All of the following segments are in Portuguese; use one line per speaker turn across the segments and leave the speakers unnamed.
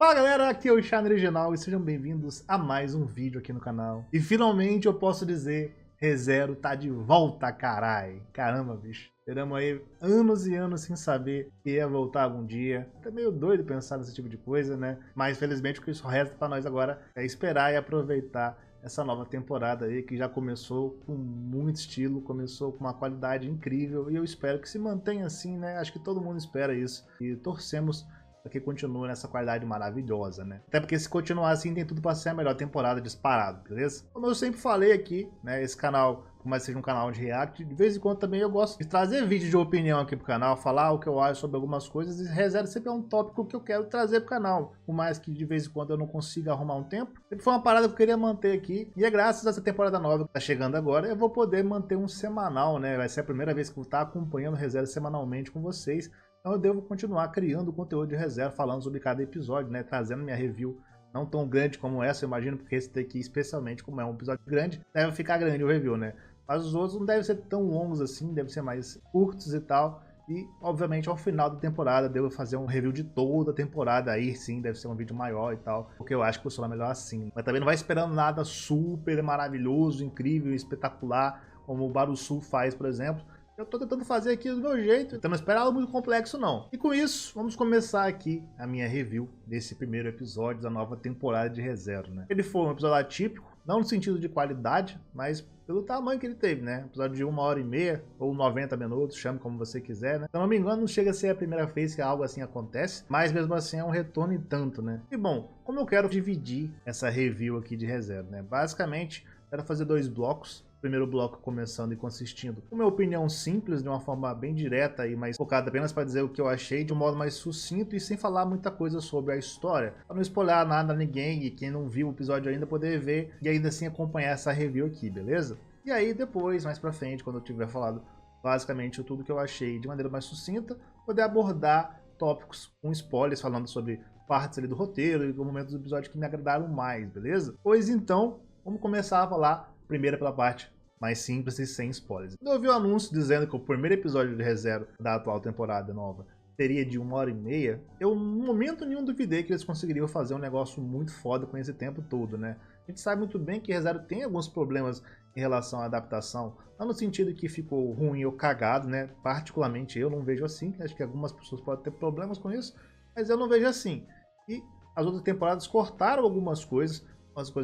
Fala galera, aqui é o Chá Original e sejam bem-vindos a mais um vídeo aqui no canal. E finalmente eu posso dizer, ReZero tá de volta, carai. Caramba, bicho. Esperamos aí anos e anos sem saber que ia voltar algum dia. Tá meio doido pensar nesse tipo de coisa, né? Mas felizmente o que só resta pra nós agora é esperar e aproveitar essa nova temporada aí que já começou com muito estilo, começou com uma qualidade incrível e eu espero que se mantenha assim, né? Acho que todo mundo espera isso e torcemos para que continue nessa qualidade maravilhosa, né? Até porque se continuar assim tem tudo para ser a melhor temporada disparado, beleza? Como eu sempre falei aqui, né? Esse canal, por mais que seja um canal de react, de vez em quando também eu gosto de trazer vídeo de opinião aqui pro canal, falar o que eu acho sobre algumas coisas e ReZero sempre é um tópico que eu quero trazer pro canal, por mais que de vez em quando eu não consiga arrumar um tempo. Sempre foi uma parada que eu queria manter aqui e é graças a essa temporada nova que tá chegando agora eu vou poder manter um semanal, né? Vai ser a primeira vez que eu vou estar acompanhando ReZero semanalmente com vocês. Então eu devo continuar criando conteúdo de ReZero, falando sobre cada episódio, né? Trazendo minha review não tão grande como essa, eu imagino, porque esse daqui, especialmente, como é um episódio grande, deve ficar grande o review, né? Mas os outros não devem ser tão longos assim, devem ser mais curtos e tal. E, obviamente, ao final da temporada, devo fazer um review de toda a temporada. Aí sim, deve ser um vídeo maior e tal, porque eu acho que funciona melhor assim. Mas também não vai esperando nada super maravilhoso, incrível, espetacular, como o Barusul faz, por exemplo. Eu tô tentando fazer aqui do meu jeito, então não espera algo muito complexo não. E com isso, vamos começar aqui a minha review desse primeiro episódio da nova temporada de ReZero, né? Ele foi um episódio atípico, não no sentido de qualidade, mas pelo tamanho que ele teve, né? Episódio de 1h30 ou 90 minutos, chame como você quiser, né? Se eu não me engano, não chega a ser a primeira vez que algo assim acontece, mas mesmo assim é um retorno e tanto, né? E bom, como eu quero dividir essa review aqui de ReZero, né? Basicamente, quero fazer dois blocos. Primeiro bloco começando e consistindo com minha opinião simples, de uma forma bem direta e mais focada apenas para dizer o que eu achei de um modo mais sucinto e sem falar muita coisa sobre a história, para não spoiler nada a ninguém e quem não viu o episódio ainda poder ver e ainda assim acompanhar essa review aqui, beleza? E aí depois, mais pra frente, quando eu tiver falado basicamente tudo que eu achei de maneira mais sucinta, poder abordar tópicos com spoilers, falando sobre partes ali do roteiro e momentos do episódio que me agradaram mais, beleza? Pois então, vamos começar a falar primeiro pela parte mais simples e sem spoilers. Quando eu vi o anúncio dizendo que o primeiro episódio de ReZero da atual temporada nova teria de 1h30, eu no momento nenhum duvidei que eles conseguiriam fazer um negócio muito foda com esse tempo todo, né? A gente sabe muito bem que ReZero tem alguns problemas em relação à adaptação, não no sentido que ficou ruim ou cagado, né? Particularmente eu não vejo assim, acho que algumas pessoas podem ter problemas com isso, mas eu não vejo assim. E as outras temporadas cortaram algumas coisas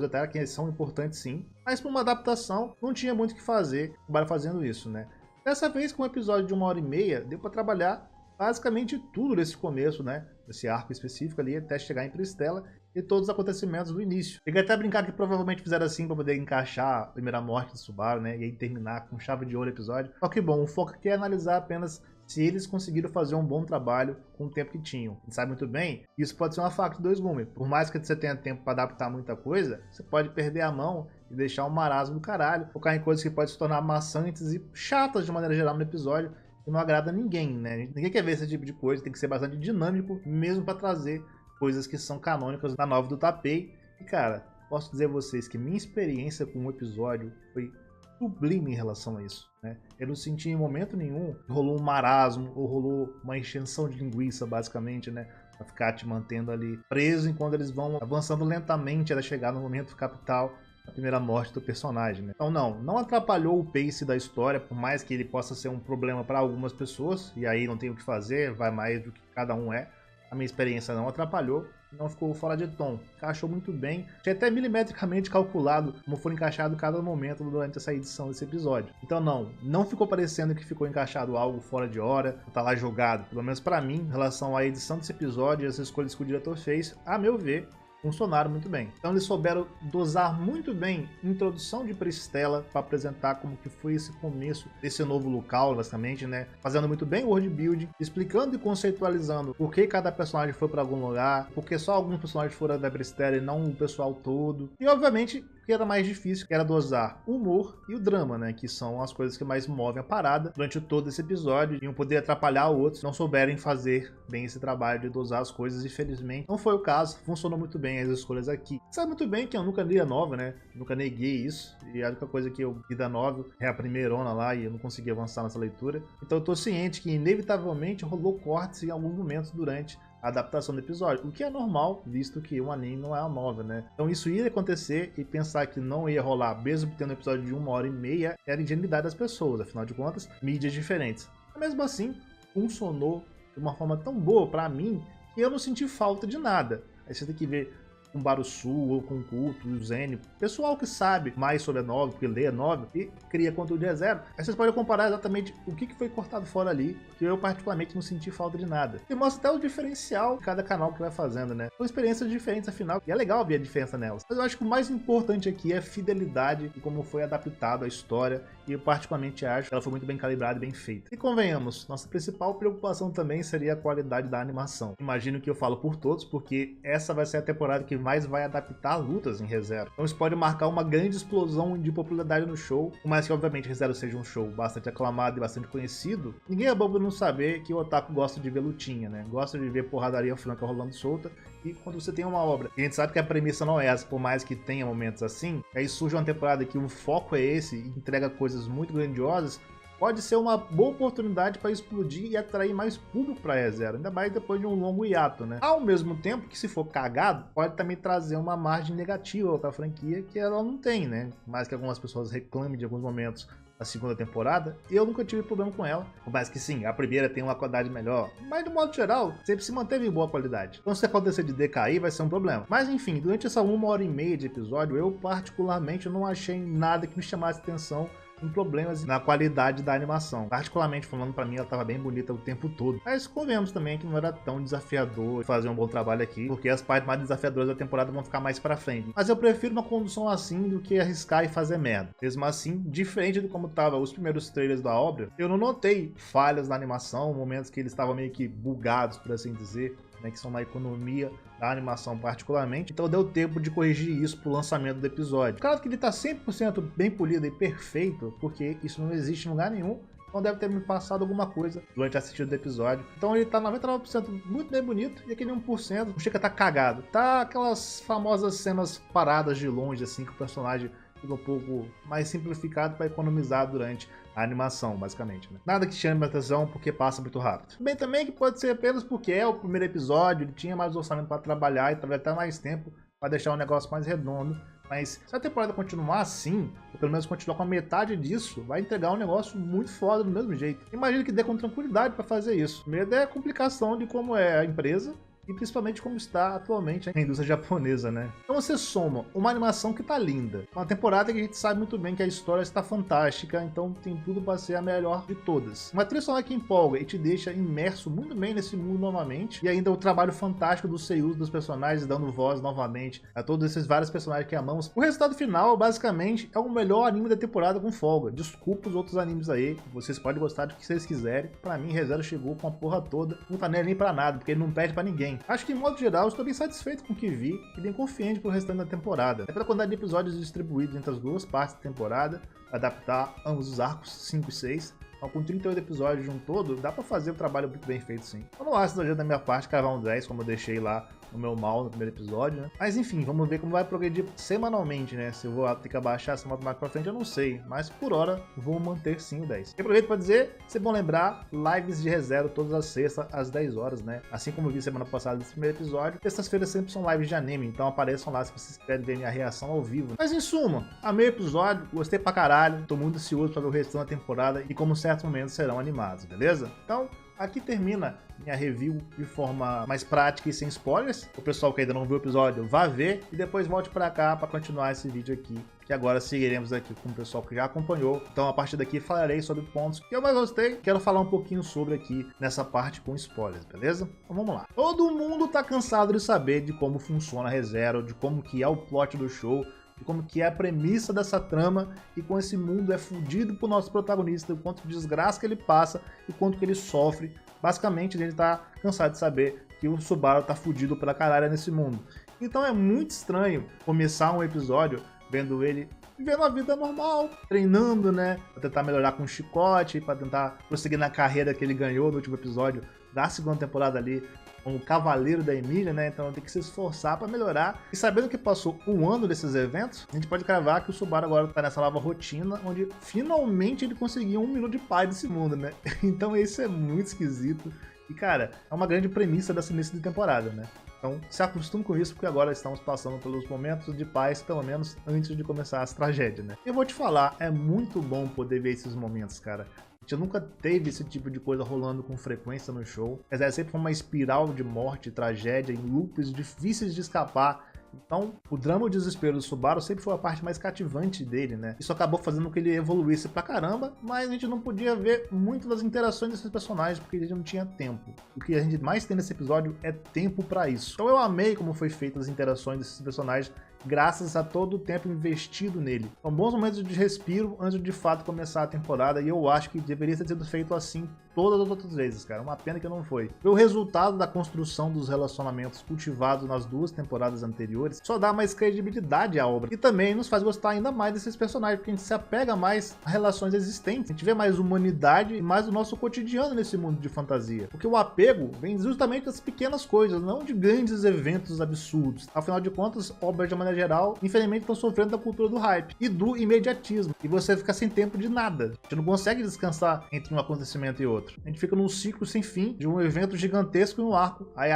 até que são importantes sim, mas para uma adaptação não tinha muito o que fazer, acabaram fazendo isso, né? Dessa vez, com um episódio de 1h30, deu para trabalhar basicamente tudo desse começo, né? Desse arco específico ali, até chegar em Pristela e todos os acontecimentos do início. Cheguei até a brincar que provavelmente fizeram assim para poder encaixar a primeira morte do Subaru, né? E aí terminar com chave de ouro o episódio. Só que bom, o foco aqui é analisar apenas se eles conseguiram fazer um bom trabalho com o tempo que tinham. A gente sabe muito bem, isso pode ser uma faca de dois gumes. Por mais que você tenha tempo para adaptar muita coisa, você pode perder a mão e deixar um marasmo do caralho, focar em coisas que podem se tornar maçantes e chatas de maneira geral no episódio, que não agrada ninguém, né? Ninguém quer ver esse tipo de coisa, tem que ser bastante dinâmico, mesmo para trazer coisas que são canônicas da nova do Tapei. E cara, posso dizer a vocês que minha experiência com o episódio foi sublime em relação a isso, né? Eu não senti em momento nenhum que rolou um marasmo ou rolou uma encheção de linguiça, basicamente, né? Pra ficar te mantendo ali preso enquanto eles vão avançando lentamente até chegar no momento capital, a primeira morte do personagem, né? Então não atrapalhou o pace da história, por mais que ele possa ser um problema para algumas pessoas, e aí não tem o que fazer, vai mais do que cada um é. A minha experiência não atrapalhou, não ficou fora de tom, encaixou muito bem, tinha até milimetricamente calculado como foi encaixado cada momento durante essa edição desse episódio. Então não ficou parecendo que ficou encaixado algo fora de hora, tá lá jogado. Pelo menos para mim, em relação à edição desse episódio e as escolhas que o diretor fez, a meu ver, funcionaram muito bem. Então eles souberam dosar muito bem a introdução de Pristela para apresentar como que foi esse começo desse novo local, basicamente, né? Fazendo muito bem o world building, explicando e conceitualizando por que cada personagem foi para algum lugar, porque só alguns personagens foram da Pristela e não o pessoal todo. E obviamente que era mais difícil, que era dosar o humor e o drama, né? Que são as coisas que mais movem a parada durante todo esse episódio e um poder atrapalhar o outro se não souberem fazer bem esse trabalho de dosar as coisas. E felizmente não foi o caso, funcionou muito bem as escolhas aqui. Sabe muito bem que eu nunca li a novel, né? Nunca neguei isso. E a única coisa que eu li da novel é a primeirona lá e eu não consegui avançar nessa leitura. Então eu tô ciente que inevitavelmente rolou cortes em alguns momentos durante a adaptação do episódio, o que é normal, visto que um anime não é a novel, né? Então isso ia acontecer e pensar que não ia rolar, mesmo tendo um episódio de 1h30, era ingenuidade das pessoas, afinal de contas, mídias diferentes. Mas mesmo assim, funcionou de uma forma tão boa pra mim que eu não senti falta de nada. Aí você tem que ver com Barusu ou com Culto, o Zen, pessoal que sabe mais sobre a novel, porque lê a novel e cria conteúdo de zero. Aí vocês podem comparar exatamente o que foi cortado fora ali, que eu particularmente não senti falta de nada. E mostra até o diferencial de cada canal que vai fazendo, né? São experiências diferentes, afinal, e é legal ver a diferença nelas. Mas eu acho que o mais importante aqui é a fidelidade e como foi adaptado a história, e eu particularmente acho que ela foi muito bem calibrada e bem feita. E convenhamos, nossa principal preocupação também seria a qualidade da animação. Imagino que eu falo por todos, porque essa vai ser a temporada que mais vai adaptar lutas em ReZero. Então isso pode marcar uma grande explosão de popularidade no show, por mais que obviamente ReZero seja um show bastante aclamado e bastante conhecido, ninguém é bobo não saber que o otaku gosta de ver lutinha, né? Gosta de ver porradaria franca rolando solta, e quando você tem uma obra, e a gente sabe que a premissa não é essa, por mais que tenha momentos assim, aí surge uma temporada que o foco é esse, e entrega coisas muito grandiosas, pode ser uma boa oportunidade para explodir e atrair mais público para ReZero, ainda mais depois de um longo hiato, né? Ao mesmo tempo que, se for cagado, pode também trazer uma margem negativa para a franquia que ela não tem, né? Mais que algumas pessoas reclamem de alguns momentos da segunda temporada, eu nunca tive problema com ela. Por mais que sim, a primeira tem uma qualidade melhor, mas de modo geral, sempre se manteve em boa qualidade. Então se acontecer de decair, vai ser um problema. Mas enfim, durante essa 1h30 de episódio, eu particularmente não achei nada que me chamasse atenção em problemas na qualidade da animação. Particularmente falando, pra mim ela tava bem bonita o tempo todo. Mas convenhamos também que não era tão desafiador fazer um bom trabalho aqui, porque as partes mais desafiadoras da temporada vão ficar mais pra frente. Mas eu prefiro uma condução assim do que arriscar e fazer merda. Mesmo assim, diferente de como tava os primeiros trailers da obra, eu não notei falhas na animação, momentos que eles estavam meio que bugados, por assim dizer, né, que são na economia da animação particularmente, então deu tempo de corrigir isso pro lançamento do episódio. Claro que ele tá 100% bem polido e perfeito, porque isso não existe em lugar nenhum, então deve ter me passado alguma coisa durante a assistida do episódio. Então ele tá 99% muito bem bonito, e aquele 1% não chega a tá cagado. Tá aquelas famosas cenas paradas de longe, assim, que o personagem fica um pouco mais simplificado para economizar durante a animação, basicamente, né? Nada que chame a atenção porque passa muito rápido. Bem também que pode ser apenas porque é o primeiro episódio, ele tinha mais orçamento para trabalhar e talvez até mais tempo para deixar o negócio mais redondo. Mas se a temporada continuar assim, ou pelo menos continuar com a metade disso, vai entregar um negócio muito foda do mesmo jeito. Imagino que dê com tranquilidade para fazer isso. O medo é a complicação de como é a empresa e principalmente como está atualmente a indústria japonesa, né? Então você soma uma animação que tá linda, uma temporada que a gente sabe muito bem que a história está fantástica, então tem tudo para ser a melhor de todas. Uma trilha sonora que empolga e te deixa imerso muito bem nesse mundo novamente, e ainda o trabalho fantástico dos seiyus dos personagens, dando voz novamente a todos esses vários personagens que amamos. O resultado final, basicamente, é o melhor anime da temporada com folga. Desculpa os outros animes aí, vocês podem gostar do que vocês quiserem. Pra mim, ReZero chegou com a porra toda, não tá nem pra nada, porque ele não perde pra ninguém. Acho que, em modo geral, estou bem satisfeito com o que vi e bem confiante pro restante da temporada. É pela quantidade de episódios distribuídos entre as duas partes da temporada, adaptar ambos os arcos 5 e 6. Então, com 38 episódios de um todo, dá pra fazer o trabalho muito bem feito, sim. Eu não acho exagero da minha parte cavar um 10, como eu deixei lá no meu mal no primeiro episódio, né? Mas enfim, vamos ver como vai progredir semanalmente, né? Se eu vou ter que abaixar essa moto mais pra frente, eu não sei. Mas por hora, vou manter sim o 10. E aproveito pra dizer, se é bom lembrar, lives de ReZero todas as sextas, às 10 horas, né? Assim como eu vi semana passada nesse primeiro episódio, sextas-feiras sempre são lives de anime, então apareçam lá se vocês querem ver minha reação ao vivo. Mas em suma, amei o episódio, gostei pra caralho, tô muito ansioso pra ver o restante da temporada e como certos momentos serão animados, beleza? Então, aqui termina minha review de forma mais prática e sem spoilers. O pessoal que ainda não viu o episódio, vá ver e depois volte pra cá para continuar esse vídeo aqui, que agora seguiremos aqui com o pessoal que já acompanhou. Então a partir daqui falarei sobre pontos que eu mais gostei, quero falar um pouquinho sobre aqui nessa parte com spoilers, beleza? Então vamos lá. Todo mundo tá cansado de saber de como funciona a ReZero, de como que é o plot do show, de como que é a premissa dessa trama e como esse mundo é fudido pro nosso protagonista, o quanto de desgraça que ele passa e quanto que ele sofre. Basicamente, a gente tá cansado de saber que o Subaru tá fudido pela caralho nesse mundo. Então é muito estranho começar um episódio vendo ele vivendo a vida normal, treinando, né, pra tentar melhorar com o chicote, pra tentar prosseguir na carreira que ele ganhou no último episódio da segunda temporada ali, como cavaleiro da Emília, né? Então tem que se esforçar para melhorar. E sabendo que passou um ano desses eventos, a gente pode cravar que o Subaru agora tá nessa nova rotina, onde finalmente ele conseguiu um minuto de paz desse mundo, né? Então isso é muito esquisito. E, cara, é uma grande premissa dessa início de temporada, né? Então, se acostume com isso, porque agora estamos passando pelos momentos de paz, pelo menos antes de começar as tragédias, né? Eu vou te falar, é muito bom poder ver esses momentos, cara. A gente nunca teve esse tipo de coisa rolando com frequência no show. É sempre uma espiral de morte, tragédia, em loops difíceis de escapar. Então, o drama e o desespero do Subaru sempre foi a parte mais cativante dele, né? Isso acabou fazendo com que ele evoluísse pra caramba, mas a gente não podia ver muito das interações desses personagens, porque a gente não tinha tempo. O que a gente mais tem nesse episódio é tempo pra isso. Então eu amei como foi feita as interações desses personagens, graças a todo o tempo investido nele. São bons momentos de respiro antes de fato começar a temporada, e eu acho que deveria ter sido feito assim todas as outras vezes, cara. Uma pena que não foi. O resultado da construção dos relacionamentos cultivados nas 2 temporadas anteriores só dá mais credibilidade à obra. E também nos faz gostar ainda mais desses personagens, porque a gente se apega mais a relações existentes. A gente vê mais humanidade e mais o nosso cotidiano nesse mundo de fantasia. Porque o apego vem justamente das pequenas coisas, não de grandes eventos absurdos. Afinal de contas, obras de maneira geral, infelizmente estão sofrendo da cultura do hype e do imediatismo. E você fica sem tempo de nada. A gente não consegue descansar entre um acontecimento e outro. A gente fica num ciclo sem fim de um evento gigantesco em um arco. Aí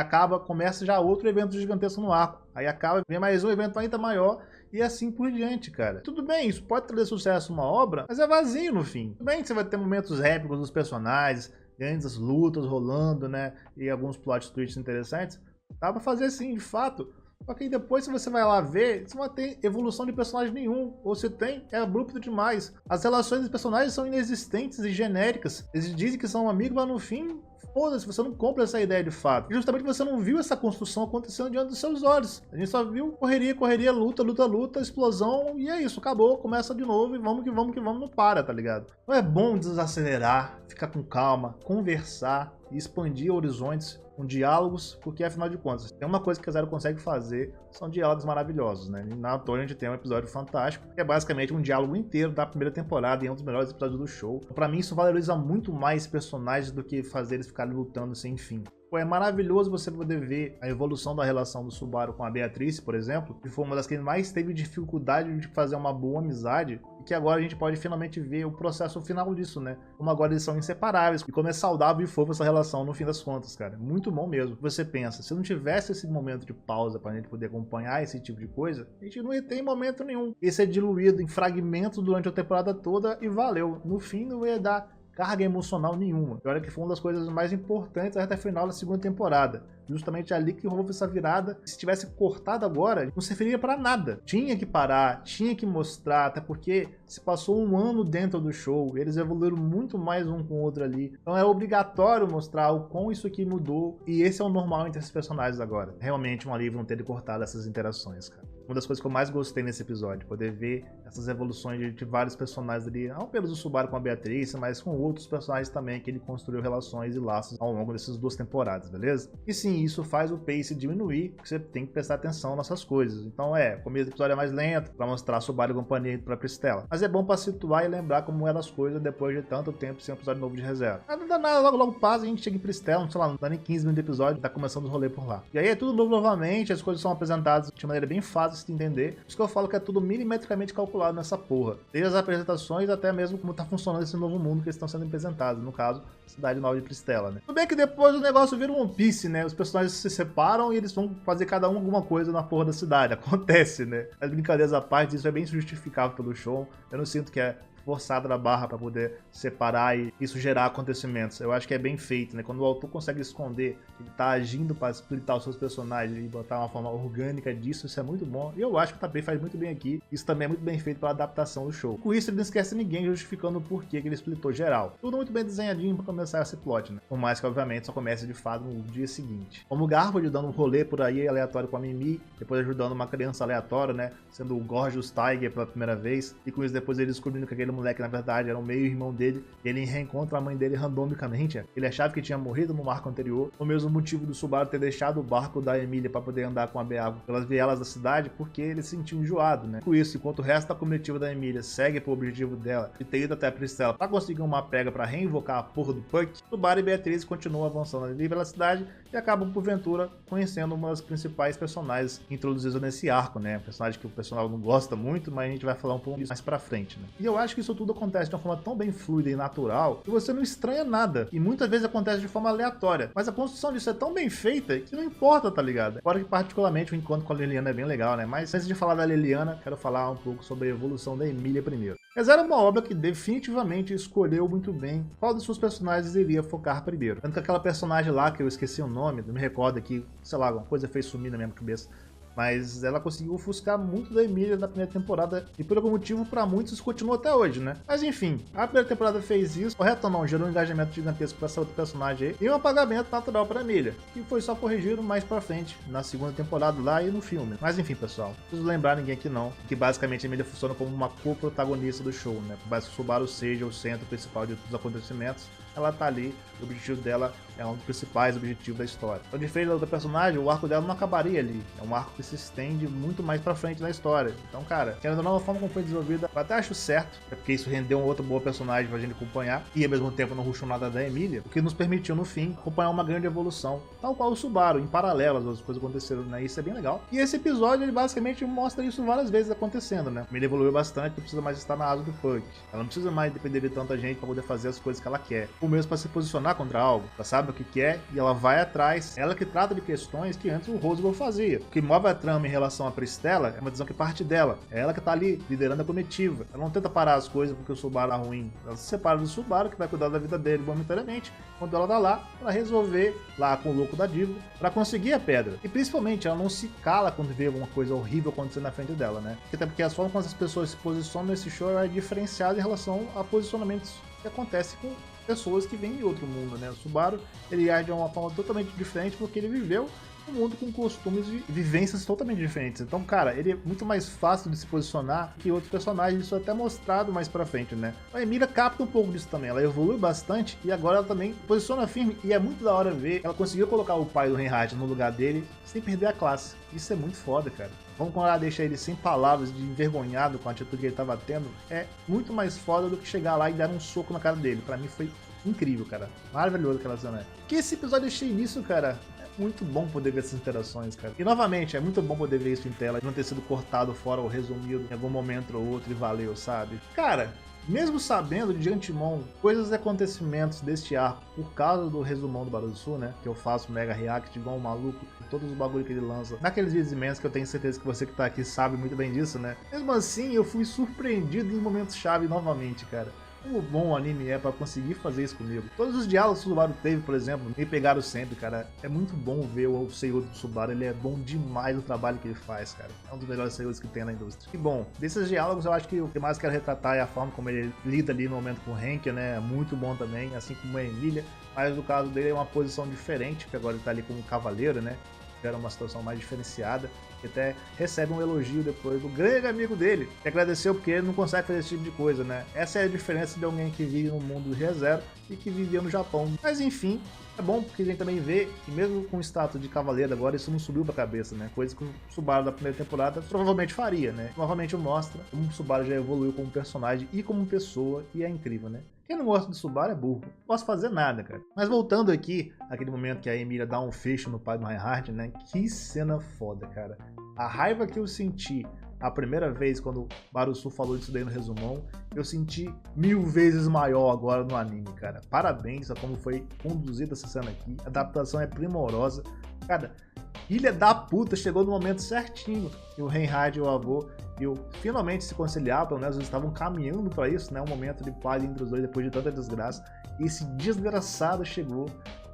começa já outro evento gigantesco no arco. Aí vem mais um evento ainda maior e assim por diante, cara. Tudo bem, isso pode trazer sucesso uma obra, mas é vazio no fim. Tudo bem que você vai ter momentos épicos dos personagens, grandes lutas rolando, né? E alguns plot twists interessantes. Dá pra fazer sim, de fato. Só que aí depois, se você vai lá ver, você não vai ter evolução de personagem nenhum. Ou se tem, é abrupto demais. As relações dos personagens são inexistentes e genéricas. Eles dizem que são amigos, mas no fim, foda-se, você não compra essa ideia de fato. E justamente você não viu essa construção acontecendo diante dos seus olhos. A gente só viu correria, correria, luta, luta, luta, explosão, e é isso, acabou, começa de novo e vamos que vamos que vamos, não para, tá ligado? Então é bom desacelerar, ficar com calma, conversar e expandir horizontes com diálogos, porque afinal de contas, tem uma coisa que a Zero consegue fazer, são diálogos maravilhosos, né? E na toa a gente tem um episódio fantástico, que é basicamente um diálogo inteiro da primeira temporada e é um dos melhores episódios do show. Pra mim isso valoriza muito mais personagens do que fazer eles ficarem lutando sem fim. Pô, é maravilhoso você poder ver a evolução da relação do Subaru com a Beatrice, por exemplo, que foi uma das que mais teve dificuldade de fazer uma boa amizade, e que agora a gente pode finalmente ver o processo final disso, né? Como agora eles são inseparáveis, e como é saudável e fofa essa relação no fim das contas, cara. Muito bom mesmo. Você pensa, se não tivesse esse momento de pausa pra gente poder acompanhar esse tipo de coisa, a gente não ia ter em momento nenhum. Esse é diluído em fragmentos durante a temporada toda e valeu. No fim não ia dar carga emocional nenhuma. E olha que foi uma das coisas mais importantes até o final da segunda temporada. Justamente ali que houve essa virada. Se tivesse cortado agora, não serviria para nada. Tinha que parar, tinha que mostrar, até porque se passou um ano dentro do show, eles evoluíram muito mais um com o outro ali. Então é obrigatório mostrar o quão isso aqui mudou, e esse é o normal entre esses personagens agora. Realmente um alívio não ter cortado essas interações, cara. Uma das coisas que eu mais gostei nesse episódio, poder ver essas evoluções de vários personagens ali, não apenas o Subaru com a Beatriz, mas com outros personagens também que ele construiu relações e laços ao longo dessas 2 temporadas, beleza? E sim, isso faz o pace diminuir, porque você tem que prestar atenção nessas coisas. Então o começo do episódio é mais lento, pra mostrar Subaru e companhia pra Pristela. Mas é bom pra situar e lembrar como eram as coisas depois de tanto tempo sem um episódio novo de reserva. Não dá nada, logo passa, a gente chega em Pristela, sei lá, não dá nem 15 minutos de episódio, tá começando os rolês por lá. E aí é tudo novo novamente, as coisas são apresentadas de maneira bem fácil de entender. Por isso que eu falo que é tudo milimetricamente calculado nessa porra. Desde as apresentações até mesmo como tá funcionando esse novo mundo que eles estão sendo apresentados. No caso, Cidade Nova de Pristela, né? Tudo bem que depois o negócio vira um One Piece, né? Os personagens se separam e eles vão fazer cada um alguma coisa na porra da cidade. Acontece, né? As brincadeiras à parte, isso é bem justificável pelo show. Eu não sinto que é forçada da barra para poder separar e isso gerar acontecimentos. Eu acho que é bem feito, né? Quando o autor consegue esconder que ele tá agindo para explicar os seus personagens e botar uma forma orgânica disso, isso é muito bom. E eu acho que o Tapei faz muito bem aqui. Isso também é muito bem feito pela adaptação do show. Com isso, ele não esquece ninguém justificando o porquê que ele explitou geral. Tudo muito bem desenhadinho para começar esse plot, né? Por mais que, obviamente, só comece de fato no dia seguinte. Como o Garfield dando um rolê por aí aleatório com a Mimi, depois ajudando uma criança aleatória, né? Sendo o Gorgeous Tiger pela primeira vez. E com isso, depois ele descobrindo que aquele moleque, na verdade, era o meio-irmão dele. Ele reencontra a mãe dele randomicamente. Ele achava que tinha morrido no arco anterior. O mesmo motivo do Subaru ter deixado o barco da Emília para poder andar com a Beago pelas vielas da cidade, porque ele se sentiu enjoado, né? Com isso, enquanto o resto da comitiva da Emília segue pro objetivo dela de ter ido até a Pristela para conseguir uma pega para reinvocar a porra do Puck, Subaru e Beatriz continuam avançando ali pela cidade e acabam, porventura, conhecendo uma das principais personagens introduzidas nesse arco, né? Personagem que o pessoal não gosta muito, mas a gente vai falar um pouco disso mais pra frente, né? E eu acho que isso tudo acontece de uma forma tão bem fluida e natural que você não estranha nada. E muitas vezes acontece de forma aleatória. Mas a construção disso é tão bem feita que não importa, tá ligado? Agora que particularmente o encontro com a Liliana é bem legal, né? Mas antes de falar da Liliana, quero falar um pouco sobre a evolução da Emília primeiro. ReZero é uma obra que definitivamente escolheu muito bem qual dos seus personagens iria focar primeiro. Tanto que aquela personagem lá, que eu esqueci o nome, não me recordo aqui, sei lá, alguma coisa fez sumir na minha cabeça. Mas ela conseguiu ofuscar muito da Emília na primeira temporada e por algum motivo para muitos isso continua até hoje, né? Mas enfim, a primeira temporada fez isso, correto ou não, gerou um engajamento gigantesco para essa outra personagem aí e um apagamento natural para Emília, que foi só corrigido mais pra frente, na segunda temporada lá e no filme. Mas enfim, pessoal, não preciso lembrar ninguém aqui não, que basicamente a Emília funciona como uma co-protagonista do show, né? Por mais que o Subaru seja o centro principal de todos os acontecimentos, ela tá ali, o objetivo dela é um dos principais objetivos da história. Então, diferente da outra personagem, o arco dela não acabaria ali. É um arco que se estende muito mais pra frente na história. Então, cara, querendo ou não, a forma como foi desenvolvida, eu até acho certo, é porque isso rendeu uma outra boa personagem pra gente acompanhar, e ao mesmo tempo não rushou nada da Emília, o que nos permitiu, no fim, acompanhar uma grande evolução, tal qual o Subaru, em paralelo às outras coisas aconteceram, né? Isso é bem legal. E esse episódio, ele basicamente mostra isso várias vezes acontecendo, né? A Emília evoluiu bastante, não precisa mais estar na asa do Puck. Ela não precisa mais depender de tanta gente pra poder fazer as coisas que ela quer. Ou mesmo pra se posicionar contra algo. Ela sabe o que quer e ela vai atrás. Ela que trata de questões que antes o Roosevelt fazia. O que move a trama em relação à Pristella é uma decisão que parte dela. É ela que tá ali, liderando a comitiva. Ela não tenta parar as coisas porque o Subaru tá ruim. Ela se separa do Subaru, que vai cuidar da vida dele momentaneamente, quando ela tá lá pra resolver, lá com o louco da dívida, pra conseguir a pedra. E principalmente, ela não se cala quando vê alguma coisa horrível acontecendo na frente dela, né? Até porque a forma como as pessoas se posicionam nesse show é diferenciada em relação a posicionamentos que acontecem com pessoas que vêm de outro mundo, né? O Subaru, ele age de uma forma totalmente diferente porque ele viveu um mundo com costumes e vivências totalmente diferentes. Então, cara, ele é muito mais fácil de se posicionar que outros personagens, isso é até mostrado mais pra frente, né? A Emília capta um pouco disso também, ela evolui bastante e agora ela também posiciona firme e é muito da hora ver ela conseguiu colocar o pai do Reinhardt no lugar dele sem perder a classe. Isso é muito foda, cara. Vamos quando ela deixa ele sem palavras, de envergonhado com a atitude que ele tava tendo, é muito mais foda do que chegar lá e dar um soco na cara dele. Pra mim foi incrível, cara. Maravilhoso aquela cena. Que esse episódio é cheio disso, cara. É muito bom poder ver essas interações, cara. E novamente, é muito bom poder ver isso em tela, não ter sido cortado fora ou resumido em algum momento ou outro e valeu, sabe? Cara, mesmo sabendo de antemão coisas e acontecimentos deste arco por causa do resumão do Barulho do Sul, né? Que eu faço mega react igual um maluco de todos os bagulhos que ele lança naqueles vídeos imensos, que eu tenho certeza que você que tá aqui sabe muito bem disso, né? Mesmo assim, eu fui surpreendido em momentos chave novamente, cara. Como bom o anime é pra conseguir fazer isso comigo. Todos os diálogos que o Subaru teve, por exemplo, me pegaram sempre, cara. É muito bom ver o Seiyu do Subaru, ele é bom demais no trabalho que ele faz, cara. É um dos melhores Seiyus que tem na indústria. E bom, desses diálogos eu acho que o que mais quero retratar é a forma como ele lida ali no momento com o Hank, né? É muito bom também, assim como a Emília. Mas no caso dele é uma posição diferente, porque agora ele tá ali como cavaleiro, né? Era uma situação mais diferenciada, que até recebe um elogio depois do grande amigo dele, que agradeceu porque ele não consegue fazer esse tipo de coisa, né? Essa é a diferença de alguém que vive no mundo do ReZero e que vivia no Japão. Mas enfim, é bom porque a gente também vê que mesmo com o status de cavaleiro agora, isso não subiu pra cabeça, né? Coisa que o Subaru da primeira temporada provavelmente faria, né? Novamente mostra como o Subaru já evoluiu como personagem e como pessoa, e é incrível, né? Quem não gosta do Subaru é burro. Não posso fazer nada, cara. Mas voltando aqui, aquele momento que a Emília dá um fecho no pai do Reinhardt, né? Que cena foda, cara. A raiva que eu senti a primeira vez quando o Barusu falou disso daí no resumão, eu senti 1000 vezes maior agora no anime, cara. Parabéns a como foi conduzida essa cena aqui. A adaptação é primorosa. Cara, filha da puta, chegou no momento certinho que o Reinhardt e o avô finalmente se conciliar, pelo menos eles estavam caminhando pra isso, né? Um momento de paz entre os dois depois de tanta desgraça. E esse desgraçado chegou.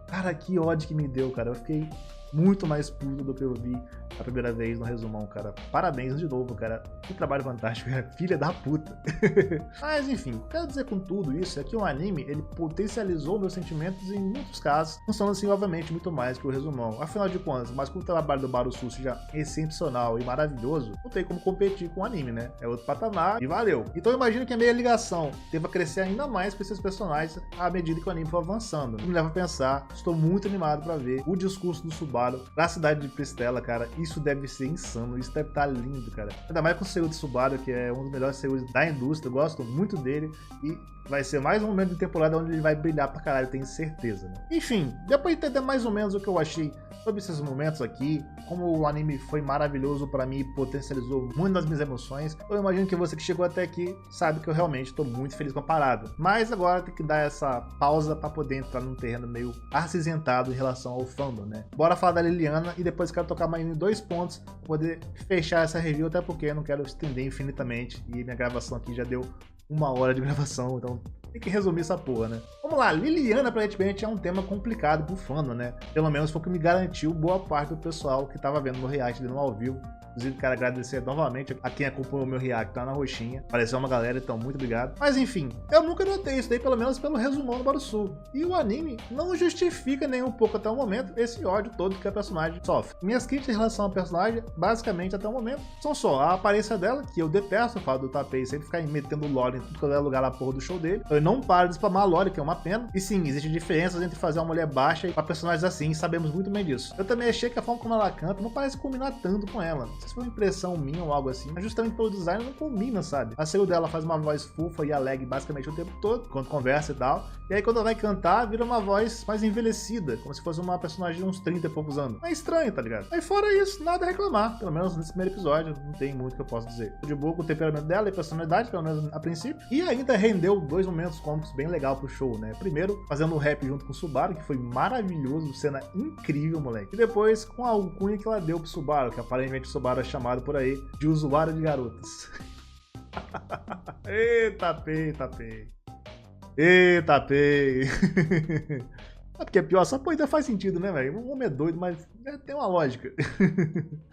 Cara, que ódio que me deu, cara. Eu fiquei muito mais puto do que eu vi a primeira vez no resumão, cara. Parabéns de novo, cara. Que trabalho fantástico, cara. Filha da puta. Mas enfim, o que eu quero dizer com tudo isso é que o anime, ele potencializou meus sentimentos em muitos casos, funcionando assim, obviamente, muito mais que o resumão. Afinal de contas, mas como o trabalho do Barusu seja excepcional e maravilhoso, não tem como competir com o anime, né? É outro patamar e valeu. Então eu imagino que a meia ligação deva crescer ainda mais com esses personagens à medida que o anime for avançando. Me leva a pensar, estou muito animado para ver o discurso do Subaru Subaru pra cidade de Pristella, cara. Isso deve ser insano, isso deve estar lindo, cara. Ainda mais com o Seiyu de Subaru, que é um dos melhores Seiyus da indústria, eu gosto muito dele e vai ser mais um momento de temporada onde ele vai brilhar pra caralho, tenho certeza, né? Enfim, depois de entender mais ou menos o que eu achei sobre esses momentos aqui, como o anime foi maravilhoso pra mim e potencializou muito das minhas emoções, eu imagino que você que chegou até aqui sabe que eu realmente tô muito feliz com a parada. Mas agora tem que dar essa pausa pra poder entrar num terreno meio acinzentado em relação ao fandom, né? Bora falar da Liliana e depois quero tocar mais em 2 pontos pra poder fechar essa review, até porque eu não quero estender infinitamente e minha gravação aqui já deu 1 hora de gravação, então tem que resumir essa porra, né? Vamos lá, Liliana aparentemente é um tema complicado pro fandom, né? Pelo menos foi o que me garantiu boa parte do pessoal que tava vendo no react dele no ao vivo. Inclusive, quero agradecer novamente a quem acompanhou o meu react lá na roxinha. Apareceu uma galera, então muito obrigado. Mas enfim, eu nunca notei isso daí, pelo menos pelo resumão do Barusu. E o anime não justifica nem um pouco até o momento esse ódio todo que a personagem sofre. Minhas críticas em relação à personagem, basicamente até o momento, são só a aparência dela, que eu detesto o fato do Tapei sempre ficar metendo lore em tudo que é lugar na porra do show dele. Eu não paro de spamar lore, que é uma pena. E sim, existem diferenças entre fazer uma mulher baixa e pra personagens assim, sabemos muito bem disso. Eu também achei que a forma como ela canta não parece combinar tanto com ela. Se foi uma impressão minha ou algo assim, mas justamente pelo design não combina, sabe? A Seiyu dela faz uma voz fofa e alegre basicamente o tempo todo, quando conversa e tal. E aí quando ela vai cantar, vira uma voz mais envelhecida, como se fosse uma personagem de uns 30 e poucos anos. É estranho, tá ligado? Aí fora isso, nada a reclamar. Pelo menos nesse primeiro episódio, não tem muito que eu posso dizer. De boa com o temperamento dela e personalidade, pelo menos a princípio. E ainda rendeu 2 momentos cômicos bem legal pro show, né? Primeiro, fazendo o rap junto com o Subaru, que foi maravilhoso, cena incrível, moleque. E depois, com a alcunha que ela deu pro Subaru, que aparentemente o Subaru é chamado por aí de usuário de garotas. Eita, pei, tapei. Eita, pei. É porque é pior, essa ainda faz sentido, né, velho? O homem é doido, mas tem uma lógica.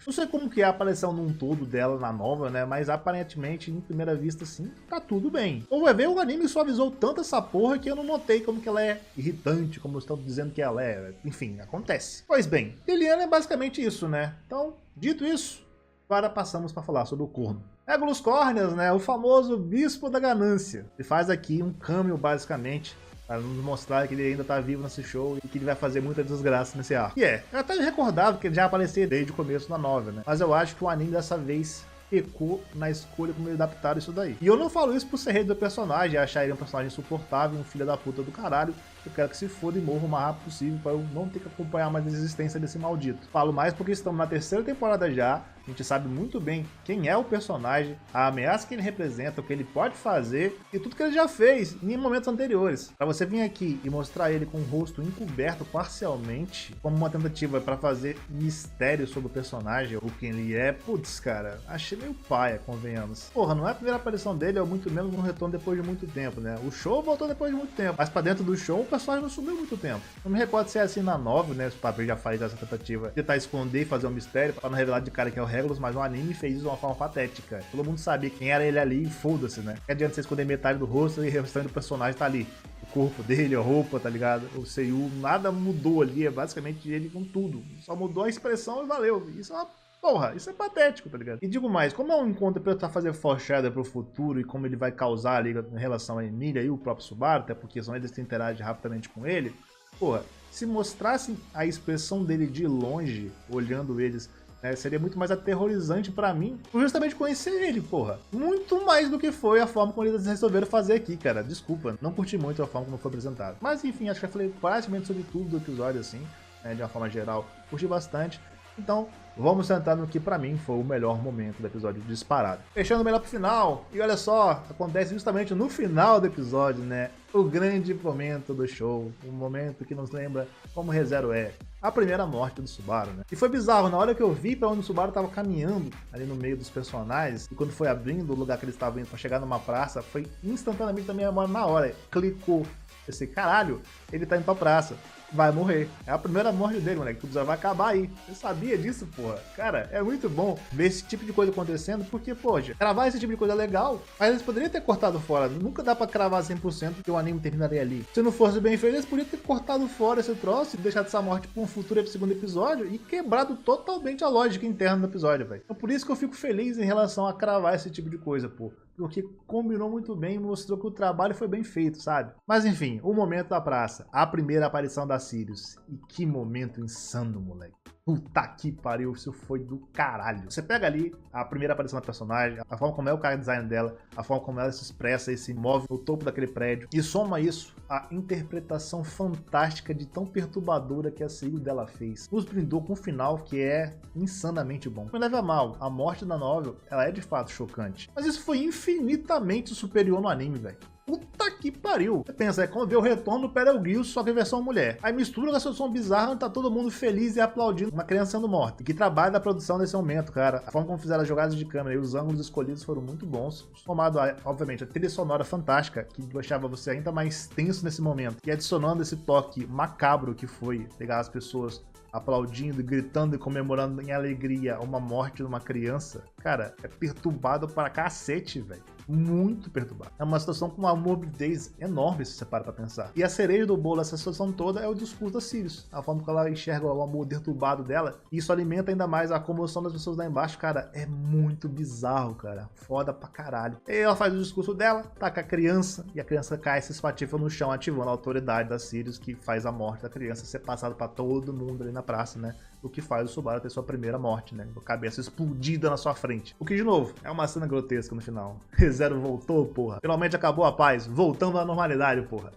Não sei como que é a aparição num todo dela na nova, né? Mas aparentemente, em primeira vista, sim, tá tudo bem. Ou vai ver, o anime suavizou tanto essa porra que eu não notei como que ela é irritante, como estão dizendo que ela é. Enfim, acontece. Pois bem, Liliana é basicamente isso, né? Então, dito isso, agora passamos para falar sobre o corno. Regulus Corneas, né? O famoso bispo da ganância. Ele faz aqui um cameo, basicamente, para nos mostrar que ele ainda tá vivo nesse show e que ele vai fazer muita desgraça nesse arco. E eu até recordava que ele já aparecia desde o começo da novela, né? Mas eu acho que o anime dessa vez pecou na escolha como eles adaptaram isso daí. E eu não falo isso por ser rei do personagem, achar ele um personagem insuportável, um filho da puta do caralho. Eu quero que se foda e morra o mais rápido possível para eu não ter que acompanhar mais a existência desse maldito. Falo mais porque estamos na 3ª temporada já, a gente sabe muito bem quem é o personagem, a ameaça que ele representa, o que ele pode fazer e tudo que ele já fez em momentos anteriores. Para você vir aqui e mostrar ele com o rosto encoberto parcialmente, como uma tentativa para fazer mistério sobre o personagem ou quem ele é, putz, cara, achei meio paia, convenhamos. Porra, não é a primeira aparição dele, ou muito menos um retorno depois de muito tempo, né? O show voltou depois de muito tempo, mas para dentro do show o personagem não sumiu muito tempo. Não me recordo se é assim na nova, né? Os papéis já faz essa tentativa de tentar esconder e fazer um mistério para não revelar de cara que é o Regulus, mas o anime fez isso de uma forma patética. Todo mundo sabia quem era ele ali e foda-se, né? Não adianta você esconder metade do rosto e o restante do personagem tá ali. O corpo dele, a roupa, tá ligado? O Seiyu, nada mudou ali, é basicamente ele com tudo. Só mudou a expressão e valeu. Isso é uma porra, isso é patético, tá ligado? E digo mais, como é um encontro pra tentar fazer foreshadow pro futuro e como ele vai causar ali em relação a Emilia e o próprio Subaru, até porque são eles que interagem rapidamente com ele, porra, se mostrassem a expressão dele de longe, olhando eles, né, seria muito mais aterrorizante pra mim, por justamente conhecer ele, porra. Muito mais do que foi a forma como eles resolveram fazer aqui, cara. Desculpa, não curti muito a forma como foi apresentado. Mas enfim, acho que eu falei praticamente sobre tudo do episódio, assim, né, de uma forma geral. Curti bastante. Então, vamos sentar no que pra mim foi o melhor momento do episódio disparado. Fechando melhor pro final, e olha só, acontece justamente no final do episódio, né? O grande momento do show, um momento que nos lembra como ReZero é. A primeira morte do Subaru, né? E foi bizarro, na hora que eu vi pra onde o Subaru tava caminhando, ali no meio dos personagens, e quando foi abrindo o lugar que eles estavam indo pra chegar numa praça, foi instantaneamente da minha memória na hora. Clicou. Esse caralho, ele tá indo pra praça. Vai morrer. É a primeira morte dele, moleque. Tudo já vai acabar aí. Você sabia disso, porra? Cara, é muito bom ver esse tipo de coisa acontecendo, porque, poxa, cravar esse tipo de coisa é legal, mas eles poderiam ter cortado fora. Nunca dá pra cravar 100% que o anime terminaria ali. Se não fosse bem feito, eles poderiam ter cortado fora esse troço e deixado essa morte pra um futuro segundo episódio e quebrado totalmente a lógica interna do episódio, velho. Então por isso que eu fico feliz em relação a cravar esse tipo de coisa, pô. Porque combinou muito bem e mostrou que o trabalho foi bem feito, sabe? Mas enfim, o momento da praça, a primeira aparição da Sirius. E que momento insano, moleque. Puta que pariu, isso foi do caralho. Você pega ali a primeira aparição da personagem, a forma como é o cara design dela, a forma como ela se expressa e se move no topo daquele prédio, e soma isso a interpretação fantástica de tão perturbadora que a Siri dela fez. Nos brindou com um final que é insanamente bom. Não leva a mal, a morte da novel, ela é de fato chocante. Mas isso foi infinitamente superior no anime, velho. Puta que pariu. Você pensa, é como ver o retorno do Betel Geuse, só que a versão mulher. Aí mistura com essa situação bizarra onde tá todo mundo feliz e aplaudindo uma criança sendo morta. E que trabalho da produção nesse momento, cara. A forma como fizeram as jogadas de câmera e os ângulos escolhidos foram muito bons. Somado a, obviamente, a trilha sonora fantástica, que deixava você ainda mais tenso nesse momento. E adicionando esse toque macabro que foi pegar as pessoas aplaudindo, gritando e comemorando em alegria uma morte de uma criança, cara, é perturbado para cacete, velho. Muito perturbado. É uma situação com uma morbidez enorme, se você para pra pensar. E a cereja do bolo dessa situação toda é o discurso da Sirius. A forma que ela enxerga o amor perturbado dela. E isso alimenta ainda mais a comoção das pessoas lá embaixo, cara. É muito bizarro, cara. Foda pra caralho. E ela faz o discurso dela, taca a criança, e a criança cai e se espatifa no chão, ativando a autoridade da Sirius, que faz a morte da criança ser passada pra todo mundo ali na praça, né? O que faz o Subaru ter sua primeira morte, né? Com a cabeça explodida na sua frente. O que, de novo, é uma cena grotesca no final. Zero voltou, porra. Finalmente acabou a paz. Voltando à normalidade, porra.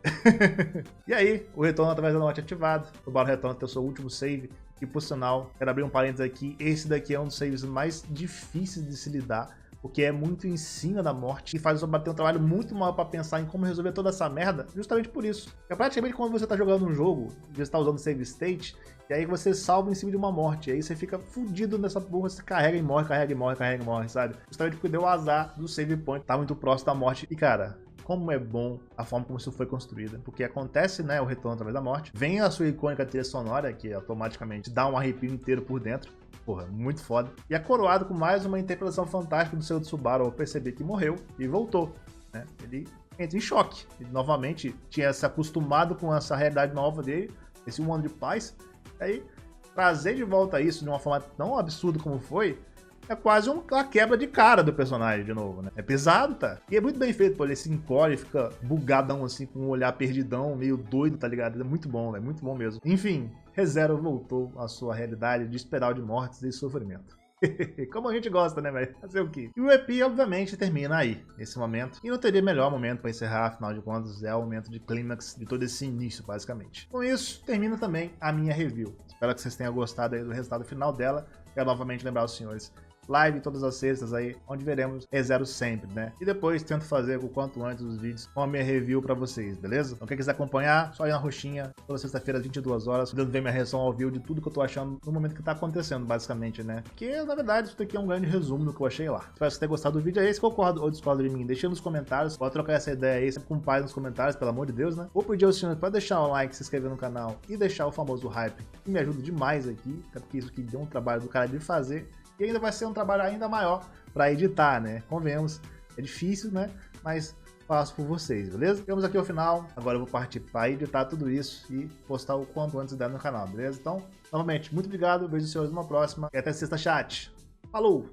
E aí, o retorno através da morte ativado. O Subaru retorna a ter o seu último save. E, por sinal, quero abrir um parênteses aqui. Esse daqui é um dos saves mais difíceis de se lidar. Porque é muito em cima da morte e faz o Subaru ter um trabalho muito maior pra pensar em como resolver toda essa merda, justamente por isso. É praticamente quando você tá jogando um jogo, você tá usando save state, e aí você salva em cima de uma morte, e aí você fica fudido nessa porra, você carrega e morre, carrega e morre, carrega e morre, sabe? Justamente porque deu o azar do save point, tá muito próximo da morte. E cara, como é bom a forma como isso foi construída, porque acontece, né, o retorno através da morte, vem a sua icônica trilha sonora, que automaticamente dá um arrepio inteiro por dentro. Porra, muito foda. E é coroado com mais uma interpretação fantástica do seu Subaru ao perceber que morreu e voltou, né? Ele entra em choque. Ele novamente tinha se acostumado com essa realidade nova dele, esse um ano de paz. E aí, trazer de volta isso de uma forma tão absurda como foi, é quase uma quebra de cara do personagem de novo, né? É pesado, tá? E é muito bem feito, pô. Ele se encolhe, fica bugadão assim, com um olhar perdidão, meio doido, tá ligado? É muito bom, é muito bom mesmo. Enfim, ReZero voltou à sua realidade de espiral de mortes e sofrimento. Como a gente gosta, né, velho? Fazer o quê? E o EP, obviamente, termina aí, nesse momento. E não teria melhor momento pra encerrar, afinal de contas, é o momento de clímax de todo esse início, basicamente. Com isso, termina também a minha review. Espero que vocês tenham gostado aí do resultado final dela. Quero novamente lembrar os senhores, live todas as sextas aí, onde veremos ReZero sempre, né? E depois tento fazer o quanto antes os vídeos com a minha review pra vocês, beleza? Então quem quiser acompanhar, só ir na roxinha, toda sexta-feira às 22 horas, podendo ver minha reação ao vivo de tudo que eu tô achando no momento que tá acontecendo, basicamente, né? Porque, na verdade, isso daqui é um grande resumo do que eu achei lá. Espero que vocês tenham gostado do vídeo aí, se concorda ou discorda de mim, deixa nos comentários, pode trocar essa ideia aí, sempre com paz nos comentários, pelo amor de Deus, né? Vou pedir aos senhores pra deixar um like, se inscrever no canal e deixar o famoso hype, que me ajuda demais aqui, até porque isso aqui deu um trabalho do cara de fazer. E ainda vai ser um trabalho ainda maior para editar, né? Convenhamos, é difícil, né? Mas faço por vocês, beleza? Chegamos aqui ao final, agora eu vou partir para editar tudo isso e postar o quanto antes der no canal, beleza? Então, novamente, muito obrigado, vejo os senhores numa próxima e até sexta, chat. Falou!